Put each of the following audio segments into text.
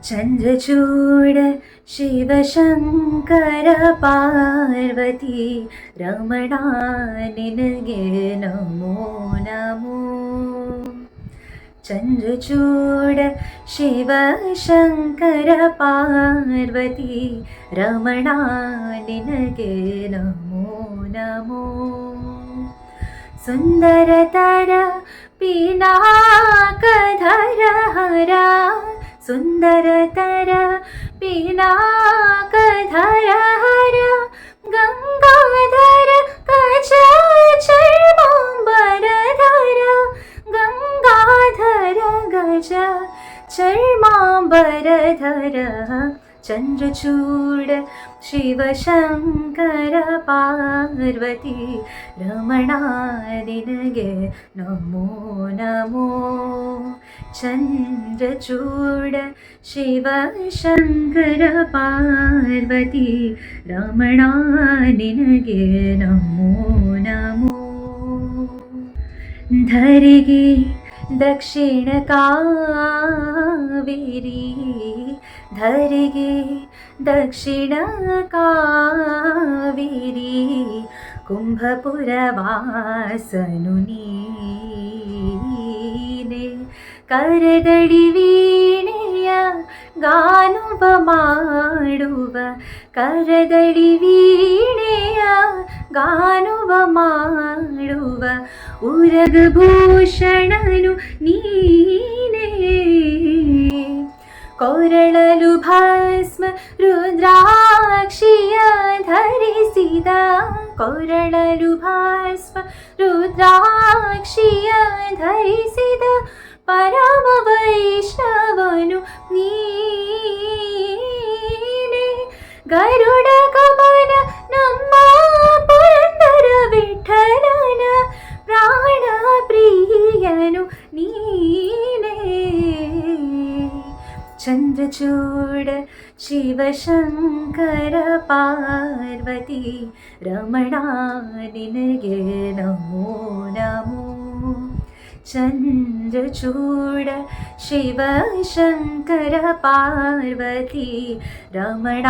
ಚಂದ್ರಚೂಡ ಶಿವಶಂಕರ ಪಾರ್ವತಿ ರಮಣ ನಿನಗೆ ನಮೋ ನಮೋ. ಚಂದ್ರಚೂಡ ಶಿವಶಂಕರ ಪಾರ್ವತಿ ರಮಣ ನಿನಗೆ ನಮೋ ನಮೋ. ಸುಂದರತರ ಪಿನಾಕಧರ ಹರ ಸುಂದರತರ ಪಿನಾಕಧರ ಹರ ಗಂಗಾಧರ ಕಚ ಚರ್ಮಾಂಬರಧರ ಗಂಗಾಧರ ಗಜ ಚರ್ಮಾಂಬರಧರ. ಚಂದ್ರಚೂಡ ಶಿವಶಂಕರ ಪಾರ್ವತಿ ರಮಣ ನಿನಗೆ ನಮೋ ನಮೋ. ಚಂದ್ರಚೂಡ ಶಿವಶಂಕರ ಪಾರ್ವತಿ ರಮಣ ನಿನಗೆ ನಮೋ ನಮೋ. ಧರಿಗೆ ದಕ್ಷಿಣ ಕಾವೇರಿ ಧರಿಗೆ ದಕ್ಷಿಣ ಕಾವೇರಿ ಕುಂಭಪುರ ವಾಸನು ನೀನೆ. ಕರದಡಿ ವೀಣೆಯ ಗಾನುವ ಮಾಡುವ ಕರದಡಿ ವೀಣೆಯ ಗಾನುವ ಮಾಡುವ ಉರಗಭೂಷಣನು ನೀನೇ. ಕೊರಳಲು ಭಸ್ಮ ರುದ್ರಾಕ್ಷಿಯ ಧರಿಸಿದ ಕೊರಳಲು ಭಸ್ಮ ರುದ್ರಾಕ್ಷಿಯ ಧರಿಸಿದ ಪರಮ ವೈಷ್ಣವನು ನೀನೇ. ಗರುಡ ಗಮನ ನಮ್ಮ ಪುರಂದರ ವಿಠಲನ ಪ್ರಾಣ ಪ್ರಿಯನು ನೀನೇ. ಚಂದ್ರಚೂಡ ಶಿವಶಂಕರ ಪಾರ್ವತಿ ರಮಣ ನಿನಗೆ ನಮೋ ನಮೋ. ಚಂದ್ರಚೂಡ ಶಿವಶಂಕರ ಪಾರ್ವತಿ ರಮಣ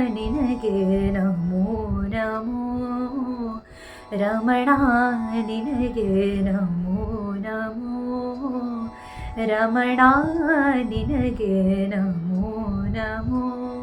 ನಿನಗೆ ನಮೋ ನಮೋ. ರಮಣ ನಿನಗೆ ನಮೋ ನಮೋ. ರಮಣ ನಿನಗೆ ನಮೋ ನಮೋ.